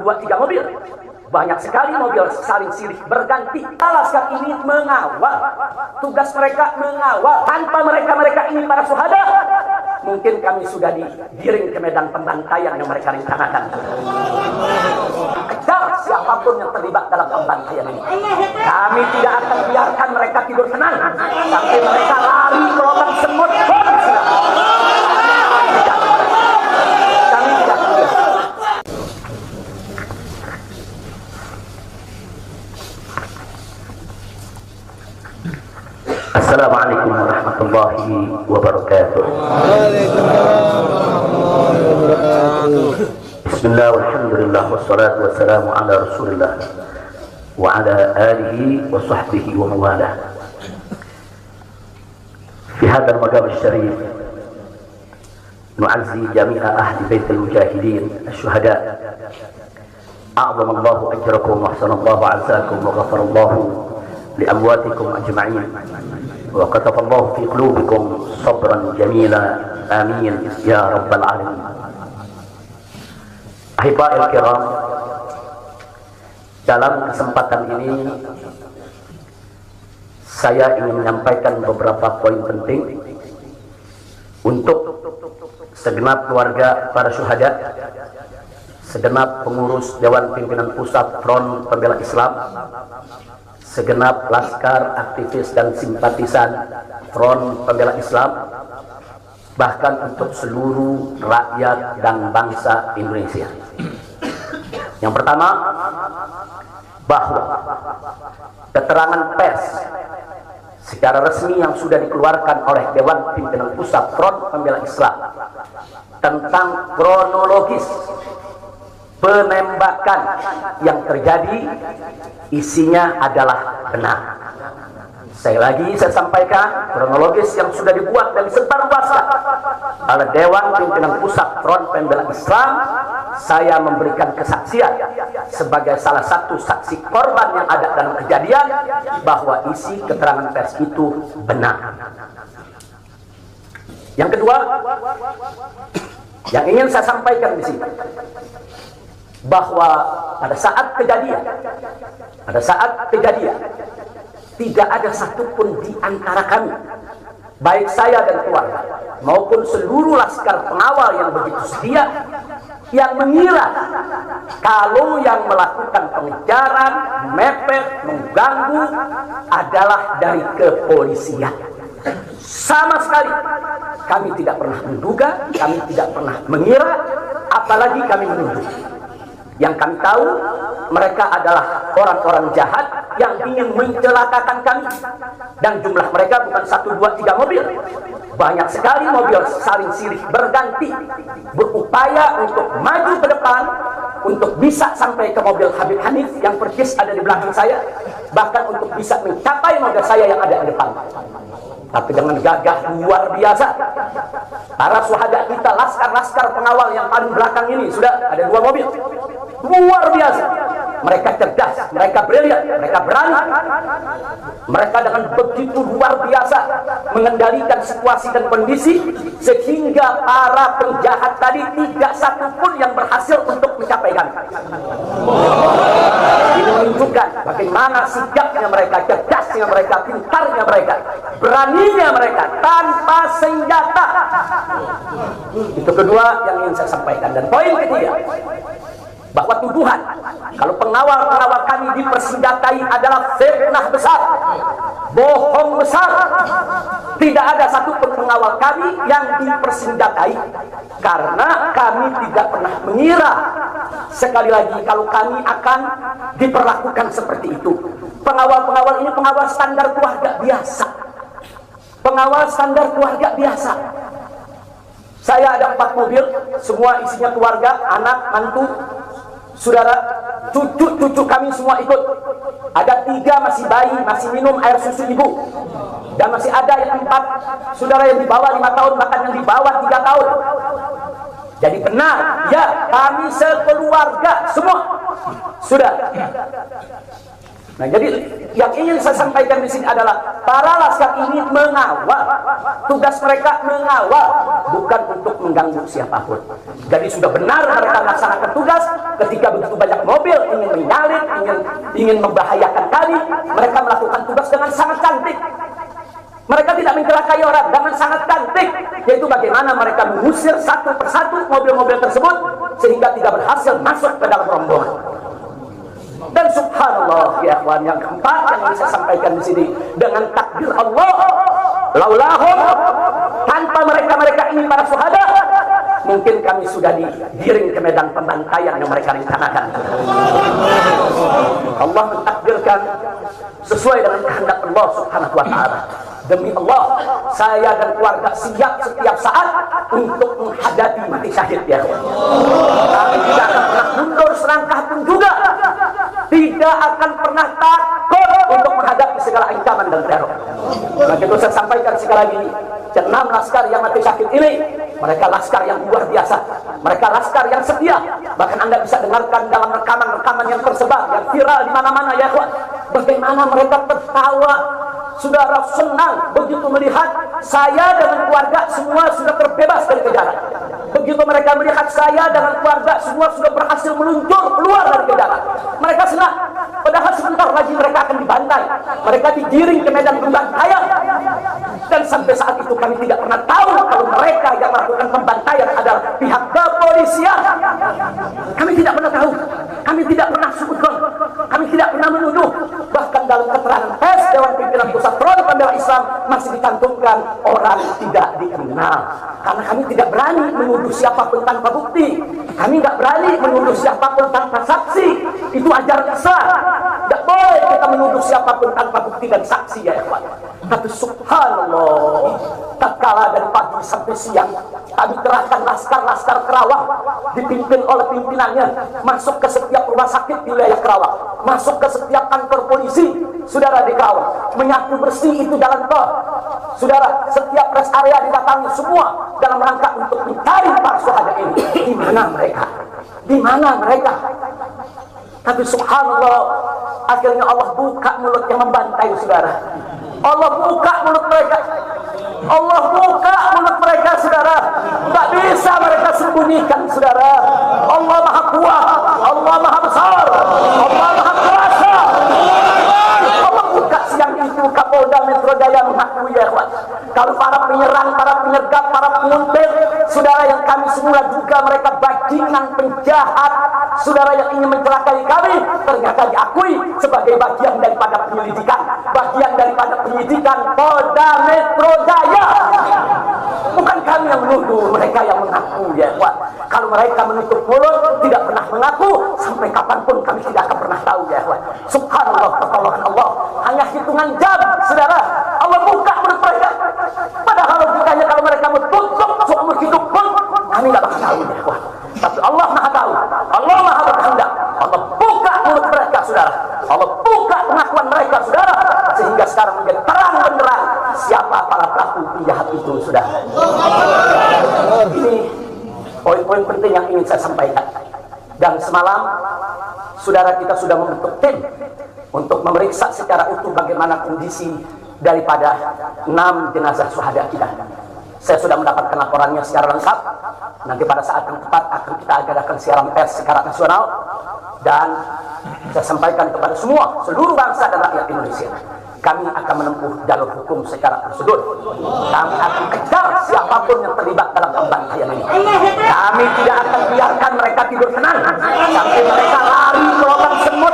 2, 3 mobil. Banyak sekali mobil saling silih berganti. Laskar ini mengawal. Tugas mereka mengawal. Tanpa mereka ini para syuhada, mungkin kami sudah digiring ke medan pembantaian yang mereka rencanakan. Kejar siapapun yang terlibat dalam pembantaian ini. Kami tidak akan biarkan mereka tidur tenang sampai mereka lari ke lubang semut. Assalamualaikum warahmatullahi wabarakatuh. Bismillah walhamdulillah wassalatu wassalamu ala rasulillah wa ala alihi wa sahbihi wa mawalah. Fi hadha al-maqam al-sharif nu'azzi jami'a ahli bait al-mujahidin ash-shuhada. A'zama Allahu ajrakum wa ahsanallahu 'azakum wa ghafarallahu لأمواتكم أجمعين وكتب الله في قلوبكم صبرا جميلا آمين يا رب العالمين. Ahibba'i al-kiram, dalam kesempatan ini saya ingin menyampaikan beberapa poin penting untuk segenap keluarga para syuhada, segenap pengurus Dewan Pimpinan Pusat Front Pembela Islam, segenap laskar, aktivis dan simpatisan Front Pembela Islam, bahkan untuk seluruh rakyat dan bangsa Indonesia. Yang pertama, bahwa keterangan pers secara resmi yang sudah dikeluarkan oleh Dewan Pimpinan Pusat Front Pembela Islam tentang kronologis penembakan yang terjadi isinya adalah benar. Saya sampaikan kronologis yang sudah dibuat dan disebarluaskan oleh Dewan Pimpinan Pusat Front Pembela Islam. Saya memberikan kesaksian sebagai salah satu saksi korban yang ada dalam kejadian bahwa isi keterangan pers itu benar. Yang kedua, yang ingin saya sampaikan di sini, bahwa pada saat kejadian tidak ada satupun di antara kami, baik saya dan keluarga maupun seluruh laskar pengawal yang begitu setia, yang mengira kalau yang melakukan pengejaran, mepet, mengganggu adalah dari kepolisian. Sama sekali kami tidak pernah menduga, kami tidak pernah mengira, apalagi kami menuduh. Yang kami tahu, mereka adalah orang-orang jahat yang ingin mencelakakan kami. Dan jumlah mereka bukan 1, 2, 3 mobil. Banyak sekali mobil saling silih berganti, berupaya untuk maju ke depan, untuk bisa sampai ke mobil Habib Hanif yang persis ada di belakang saya, bahkan untuk bisa mencapai mobil saya yang ada di depan. Tapi dengan gagah luar biasa, para syuhada kita, laskar-laskar pengawal yang paling belakang ini, sudah ada 2 mobil. Luar biasa. Mereka cerdas, mereka brilian, mereka berani. Mereka dengan begitu luar biasa mengendalikan situasi dan kondisi, sehingga para penjahat tadi tidak satupun yang berhasil untuk mencapai kami. Ini menunjukkan bagaimana sigapnya mereka, cerdasnya mereka, pintarnya mereka, beraninya mereka tanpa senjata. Itu kedua yang ingin saya sampaikan. Dan poin ketiga, bahwa tuduhan kalau pengawal-pengawal kami dipersenjatai adalah fitnah besar, bohong besar. Tidak ada satupun pengawal kami yang dipersenjatai, karena kami tidak pernah mengira sekali lagi kalau kami akan diperlakukan seperti itu. Pengawal-pengawal ini pengawal standar keluarga biasa, pengawal standar keluarga biasa. Saya ada 4 mobil, semua isinya keluarga, anak, mantu, saudara, cucu kami semua ikut. Ada 3 masih bayi, masih minum air susu ibu. Dan masih ada yang 4 saudara yang di bawah 5 tahun, bahkan yang di bawah 3 tahun. Jadi benar, ya, kami sekeluarga semua. Sudah. Nah, jadi yang ingin saya sampaikan di sini adalah para laskar ini mengawal. Tugas mereka mengawal, bukan untuk mengganggu siapapun. Jadi sudah benar mereka melaksanakan tugas. Ketika begitu banyak mobil ingin menyalip, ingin membahayakan kami, mereka melakukan tugas dengan sangat cantik. Mereka tidak mencelakai orang dengan sangat cantik, yaitu bagaimana mereka mengusir satu persatu mobil-mobil tersebut sehingga tidak berhasil masuk ke dalam rombongan. Dan subhanallah ya akhwan, yang keempat yang ingin saya sampaikan di sini, dengan takdir Allah, laulahum, tanpa mereka ini para syuhada, mungkin kami sudah digiring ke medan pembantaian yang mereka rencanakan. Allah mentakdirkan sesuai dengan kehendak Allah subhanahu wa ta'ala. Demi Allah, saya dan keluarga siap setiap saat untuk menghadapi mati syahid ya. Kami tidak akan pernah mundur selangkah pun juga. Tidak akan pernah takut untuk menghadapi segala ancaman dan teror. Maka itu saya sampaikan sekali lagi, 6 laskar yang mati syahid ini, mereka laskar yang luar biasa. Mereka laskar yang setia. Bahkan Anda bisa dengarkan dalam rekaman-rekaman yang tersebar, yang viral di mana-mana ya, bagaimana mereka tertawa. Saudara senang begitu melihat saya dengan keluarga semua sudah terbebas dari kejaran. Begitu mereka melihat saya dengan keluarga semua sudah berhasil meluncur keluar dari kejaran, mereka senang. Padahal sebentar lagi mereka akan dibantai. Mereka digiring ke medan pembantaian. Dan sampai saat itu kami tidak pernah tahu kalau mereka yang melakukan pembantaian adalah pihak kepolisian. Kami tidak pernah tahu. Kami tidak pernah sudon. Kami tidak pernah menuduh. Bahkan dalam keterangan pers Dewan Pimpinan Pusat Front Pembela Islam masih dicantumkan orang tidak dikenal. Karena kami tidak berani menuduh siapapun tanpa bukti. Kami tidak berani menuduh siapapun tanpa saksi. Itu ajaran Islam. Tidak boleh kita menuduh siapapun tanpa bukti dan saksi ya ikhwan. Tapi subhanallah, tatkala dari pagi sampai siang kami kerahkan laskar-laskar Kerawang dipimpin oleh pimpinannya masuk ke setiap rumah sakit di wilayah Kerawang, masuk ke setiap kantor polisi saudara di Kerawang, menyapu bersih itu jalan tol saudara, setiap rest area didatangi semua dalam rangka untuk mencari para syuhada ini. Di mana mereka? Di mana mereka? Tapi subhanallah, akhirnya Allah buka mulut yang membantai saudara. Allah buka mulut mereka. Allah buka mulut mereka saudara. Tak bisa mereka sembunyikan saudara. Allah maha kuat, Allah maha besar, Allah maha kuasa. Allah buka siang itu. Kapolda Metro Jaya mengakui ya kawan, kalau para penyerang, para penyergap, para penguntit saudara yang kami semula juga mereka bajingan penjahat saudara yang ingin mencelakai kami, ternyata diakui sebagai bagian daripada penyelidikan, bagian daripada penyidikan Polda Metro Jaya. Bukan kami yang menuduh, mereka yang mengaku ya Pak. Kalau mereka menutup mulut, tidak pernah mengaku, sampai kapanpun kami tidak akan pernah tahu ya Pak. Subhanallah, pertolongan Allah hanya hitungan jam saudara. Allah buka mulut mereka. Padahal logikanya kalau mereka menutup seumur hidup pun kami tidak bakal tahu ya Pak. Tapi Allah maha tahu, Allah maha berkehendak. Allah buka mulut mereka saudara, Allah buka pengakuan mereka saudara, sehingga sekarang menjadi terang benderang siapa para pelaku penjahat itu saudara. Ini poin-poin penting yang ingin saya sampaikan. Dan semalam saudara kita sudah membentuk tim untuk memeriksa secara utuh bagaimana kondisi daripada 6 jenazah syuhada kita. Saya sudah mendapatkan laporannya secara lengkap. Nanti pada saat yang tepat akan kita adakan siaran pers secara nasional, dan saya sampaikan kepada semua, seluruh bangsa dan rakyat Indonesia, kami akan menempuh jalur hukum secara prosedur. Kami akan kejar siapapun yang terlibat dalam pembantaian ini. Kami tidak akan biarkan mereka tidur tenang sampai mereka lari ke lubang semut.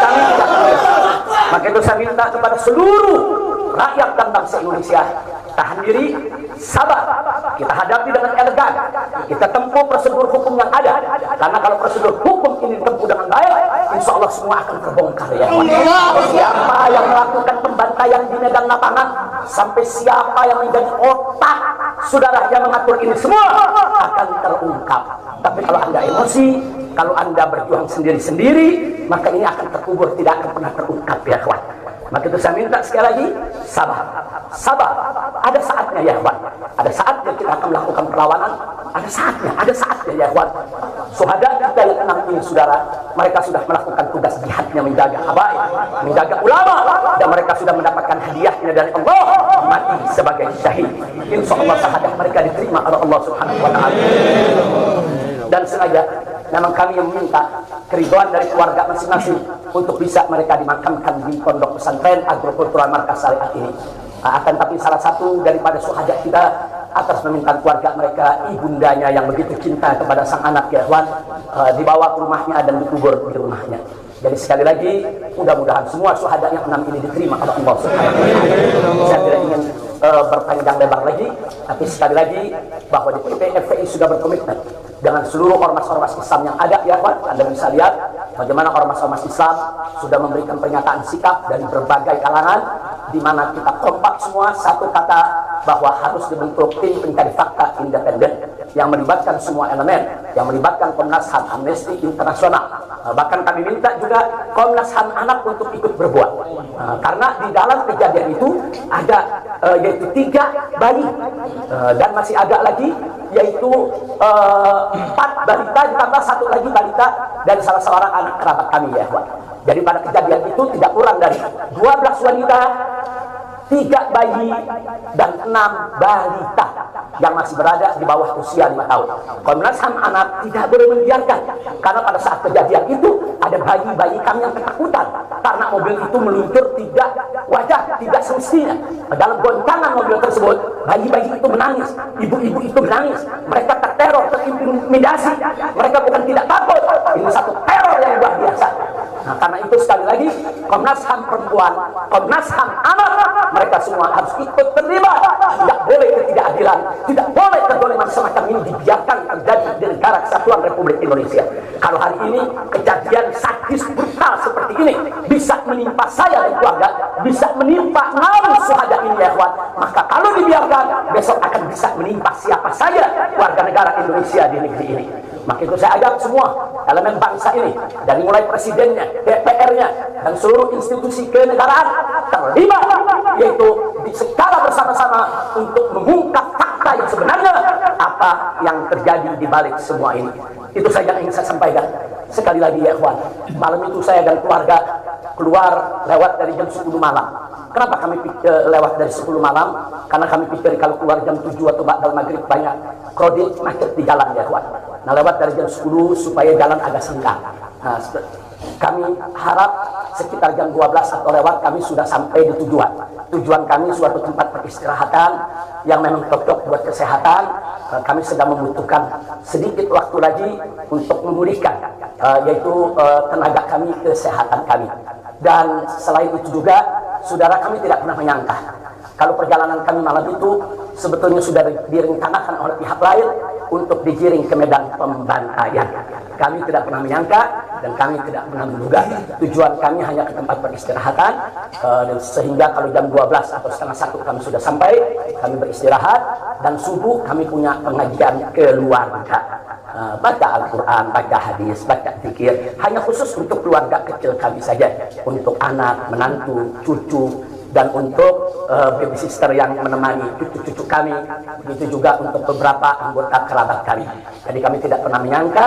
Kami tidak boleh. Maka itu saya minta kepada seluruh rakyat dan bangsa Indonesia, tahan diri, sabar. Kita hadapi dengan elegan. Kita tempuh prosedur hukum yang ada. Karena kalau prosedur hukum ini ditempuh dengan baik, insya Allah semua akan terbongkar ya. Siapa yang melakukan pembantaian di medan lapangan, sampai siapa yang menjadi otak saudara yang mengatur ini semua akan terungkap. Tapi kalau Anda emosi, kalau Anda berjuang sendiri-sendiri, maka ini akan terkubur, tidak akan pernah terungkap ya kawan. Maka itu saya minta sekali lagi, sabar, sabar. Ada saatnya ya kawan, ada saatnya kita akan melakukan perlawanan, ada saatnya ya ikhwan. Syuhada kita yang 6 ini saudara, mereka sudah melakukan tugas jihadnya, menjaga habaib, menjaga ulama, dan mereka sudah mendapatkan hadiahnya dari Allah, mati sebagai syahid. Insya Allah syahadat mereka diterima oleh Allah Subhanahu wa Ta'ala. Dan sengaja memang kami yang meminta keridhaan dari keluarga masing-masing untuk bisa mereka dimakamkan di pondok pesantren agrokultural markas syariat ini. Akan tapi salah satu daripada syuhada kita atas permintaan keluarga mereka, ibundanya yang begitu cinta kepada sang anak ya ikhwan, dibawa ke rumahnya dan dikubur di rumahnya. Jadi sekali lagi mudah-mudahan semua syuhada yang 6 ini diterima oleh Allah Subhanahu wa Ta'ala. Saya tidak ingin berpanjang lebar lagi, tapi sekali lagi bahwa di PP FPI sudah berkomitmen dengan seluruh ormas-ormas Islam yang ada ya Pak. Anda bisa lihat bagaimana ormas-ormas Islam sudah memberikan pernyataan sikap dari berbagai kalangan, di mana kita kompak semua satu kata bahwa harus dibentuk tim pencari fakta independen yang melibatkan semua elemen, yang melibatkan Komnas HAM, Amnesty Internasional. Bahkan kami minta juga Komnas HAM anak untuk ikut berbuat, karena di dalam kejadian itu ada yaitu 3 bayi dan masih agak lagi yaitu 4 balita ditambah 1 lagi balita dari salah seorang anak kerabat kami ya Pak. Jadi pada kejadian itu tidak kurang dari 12 wanita, 3 bayi dan 6 balita yang masih berada di bawah usia 5 tahun. Komnas HAM anak tidak boleh membiarkan, karena pada saat kejadian itu ada bayi-bayi kami yang ketakutan karena mobil itu meluncur tidak wajar, tidak semestinya. Dalam goncangan mobil tersebut, bayi-bayi itu menangis, ibu-ibu itu menangis, mereka terteror, terintimidasi. Mereka bukan tidak takut, ini satu teror yang luar biasa. Nah, karena itu sekali lagi Komnas HAM perempuan, Komnas HAM anak, mereka semua harus ikut terlibat. Tidak boleh ketidakadilan, tidak boleh kezaliman semacam ini dibiarkan terjadi di negara kesatuan Republik Indonesia. Kalau hari ini kejadian sadis brutal seperti ini bisa menimpa saya dan keluarga, bisa menimpa 6 syuhada ini ya ikhwan, maka kalau dibiarkan besok akan bisa menimpa siapa saja warga negara Indonesia di negeri ini. Maka itu saya ajak semua elemen bangsa ini, dari mulai presidennya, DPR-nya, dan seluruh institusi kenegaraan terlibat, yaitu secara bersama-sama untuk mengungkap fakta yang sebenarnya apa yang terjadi di balik semua ini. Itu saja yang ingin saya sampaikan. Sekali lagi ya ikhwan, malam itu saya dan keluarga keluar lewat dari jam 10 malam. Kenapa kami lewat dari 10 malam? Karena kami pikir kalau keluar jam 7 atau ba'dal maghrib banyak krodit macet di jalan ya ikhwan. Nah, lewat dari jam 10 supaya jalan agak senggang. Nah, kami harap sekitar jam 12 atau lewat kami sudah sampai di tujuan. Tujuan kami suatu tempat peristirahatan yang memang cocok buat kesehatan. Kami sedang membutuhkan sedikit waktu lagi untuk memulihkan yaitu tenaga kami, kesehatan kami. Dan selain itu juga, saudara, kami tidak pernah menyangka kalau perjalanan kami malam itu sebetulnya sudah direncanakan oleh pihak lain untuk digiring ke medan pembantaian. Kami tidak pernah menyangka dan kami tidak pernah menduga. Tujuan kami hanya ke tempat peristirahatan, dan sehingga kalau jam 12 atau setengah 1 kami sudah sampai, kami beristirahat, dan subuh kami punya pengajian keluarga. Baca Al-Quran, baca hadis, baca zikir, hanya khusus untuk keluarga kecil kami saja, untuk anak, menantu, cucu, dan untuk baby sister yang menemani cucu-cucu kami, begitu juga untuk beberapa anggota kerabat kami. Jadi kami tidak pernah menyangka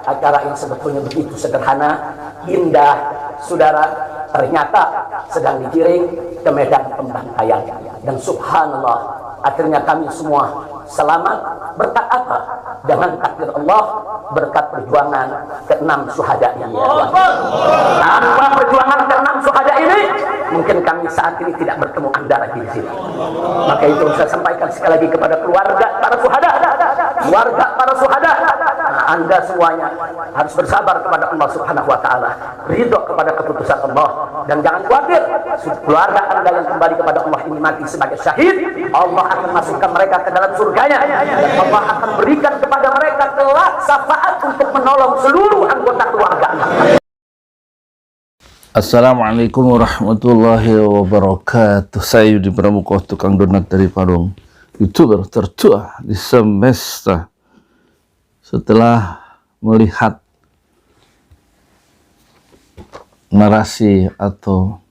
acara yang sebetulnya begitu sederhana, indah, saudara, ternyata sedang digiring ke medan pembantaian. Dan subhanallah, akhirnya kami semua selamat. Berkat apa? Dengan takdir Allah, berkat perjuangan ke-6 syuhada ini. Tanpa perjuangan ke-6 syuhada ini, mungkin kami saat ini tidak bertemu Anda lagi di sini. Maka itu saya sampaikan sekali lagi kepada keluarga para syuhada, keluarga para syuhada, Anda semuanya harus bersabar kepada Allah Subhanahu wa Ta'ala, ridho kepada keputusan Allah, dan jangan khawatir, keluarga Anda yang kembali kepada Allah ini mati sebagai syahid, Allah akan masukkan mereka ke dalam surganya, dan Allah akan berikan kepada mereka kelak syafaat untuk menolong seluruh anggota keluarga. Assalamualaikum warahmatullahi wabarakatuh. Saya Yudi Pramuko, tukang donat dari Parung, YouTuber tertua di semesta. Setelah melihat narasi atau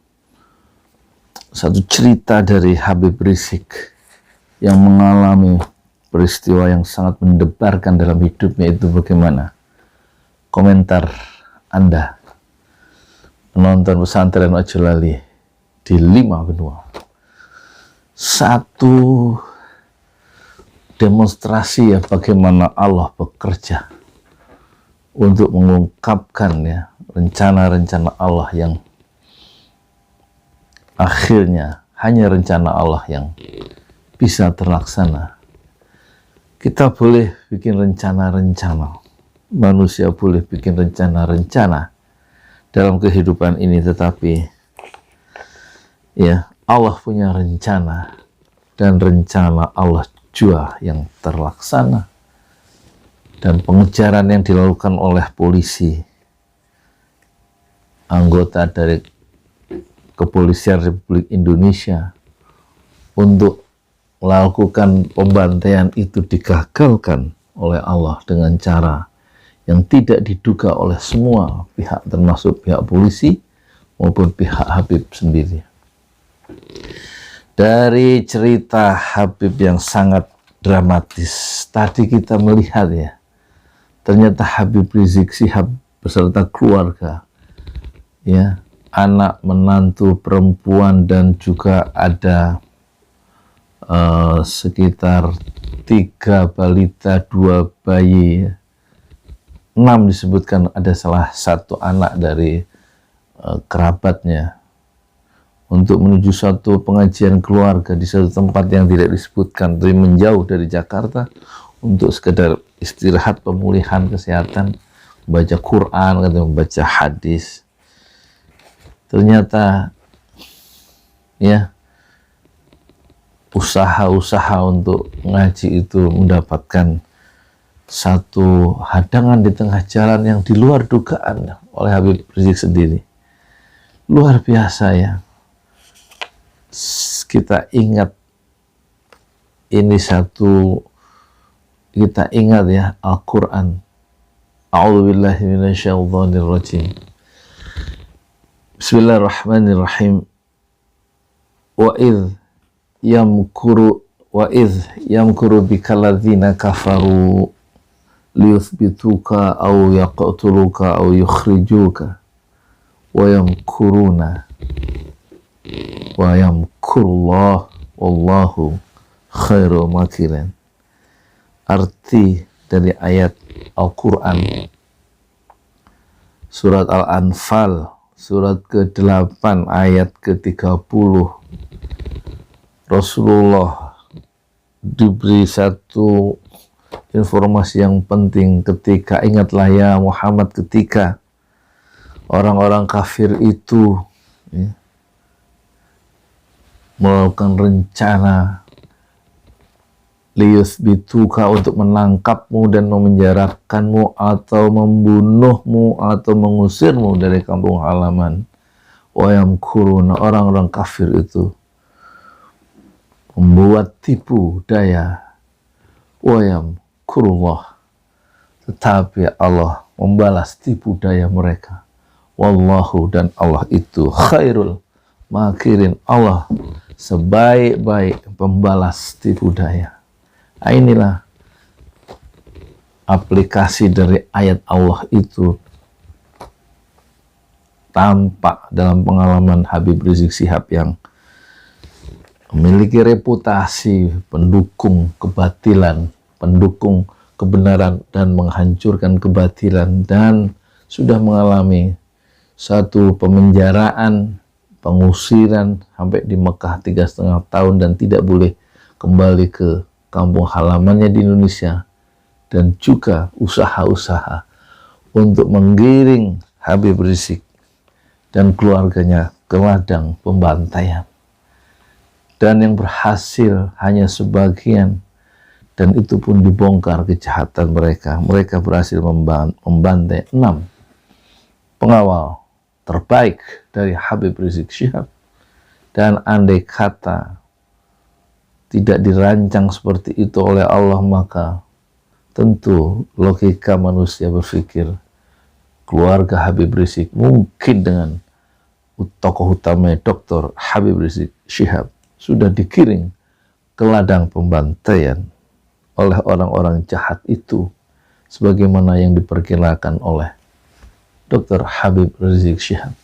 satu cerita dari Habib Rizik yang mengalami peristiwa yang sangat mendebarkan dalam hidupnya itu bagaimana? Komentar Anda, penonton pesantren Ojo Lali di 5 benua. Satu demonstrasi ya bagaimana Allah bekerja untuk mengungkapkan ya rencana-rencana Allah yang akhirnya hanya rencana Allah yang bisa terlaksana. Kita boleh bikin rencana-rencana, manusia boleh bikin rencana-rencana dalam kehidupan ini, tetapi ya Allah punya rencana, dan rencana Allah juga yang terlaksana. Dan pengejaran yang dilakukan oleh polisi, anggota dari Kepolisian Republik Indonesia untuk melakukan pembantaian itu digagalkan oleh Allah dengan cara yang tidak diduga oleh semua pihak, termasuk pihak polisi maupun pihak Habib sendiri. Dari cerita Habib yang sangat dramatis tadi kita melihat ya, ternyata Habib Rizik Syihab beserta keluarga, ya, anak, menantu, perempuan, dan juga ada sekitar 3 balita, 2 bayi, 6 disebutkan ada salah satu anak dari kerabatnya, untuk menuju suatu pengajian keluarga di satu tempat yang tidak disebutkan, tapi menjauh dari Jakarta, untuk sekedar istirahat, pemulihan kesehatan, membaca Quran, membaca hadis. Ternyata ya usaha-usaha untuk ngaji itu mendapatkan satu hadangan di tengah jalan yang di luar dugaan oleh Habib Rizik sendiri. Luar biasa ya. Kita ingat ini kita ingat ya Al-Quran. A'udzubillahi minasyaitonirrajim. Bismillahirrahmanirrahim. Wa idh yamkuru bika ladzina kafaru liyuthbituka aw yaqtuluka aw yukhrijuka wa yamkuruna wa yamkurullah wallahu khairul makirin. Arti dari ayat Al-Quran surat Al-Anfal surat ke-8 ayat ke-30. Rasulullah diberi satu informasi yang penting ketika, ingatlah ya Muhammad, ketika orang-orang kafir itu ya, melakukan rencana liyuthbituka, untuk menangkapmu dan memenjarakanmu atau membunuhmu atau mengusirmu dari kampung halaman. Wa yamkuruna, orang-orang kafir itu membuat tipu daya. Wa yamkurullah, tetapi Allah membalas tipu daya mereka. Wallahu, dan Allah itu khairul makirin, Allah sebaik-baik pembalas tipu daya. Nah, inilah aplikasi dari ayat Allah itu tampak dalam pengalaman Habib Rizik Syihab yang memiliki reputasi pendukung kebatilan, pendukung kebenaran dan menghancurkan kebatilan, dan sudah mengalami satu pemenjaraan, pengusiran sampai di Mekah 3,5 tahun dan tidak boleh kembali ke kampung halamannya di Indonesia, dan juga usaha-usaha untuk menggiring Habib Rizik dan keluarganya ke ladang pembantaian, dan yang berhasil hanya sebagian, dan itu pun dibongkar kejahatan mereka. Mereka berhasil membantai 6 pengawal terbaik dari Habib Rizik Syihab, dan andai kata tidak dirancang seperti itu oleh Allah, maka tentu logika manusia berpikir keluarga Habib Rizik mungkin dengan tokoh utama Dr. Habib Rizik Syihab sudah dikiring ke ladang pembantaian oleh orang-orang jahat itu, sebagaimana yang diperkirakan oleh Dr. Habib Rizik Syihab.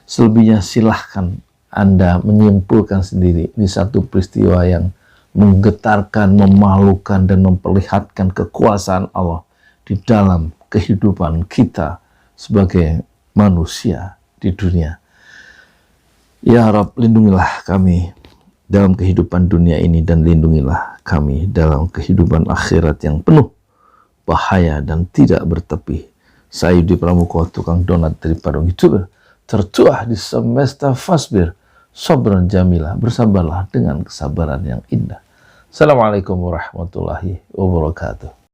Selebihnya silahkan Anda menyimpulkan sendiri. Ini satu peristiwa yang menggetarkan, memalukan, dan memperlihatkan kekuasaan Allah di dalam kehidupan kita sebagai manusia di dunia. Ya Rabb, lindungilah kami dalam kehidupan dunia ini, dan lindungilah kami dalam kehidupan akhirat yang penuh bahaya dan tidak bertepi. Saya Yudi Pramuko, tukang donat dari Padang YouTuber, tertuah di semesta Fasbir, Sobran Jamilah, bersabarlah dengan kesabaran yang indah. Assalamualaikum warahmatullahi wabarakatuh.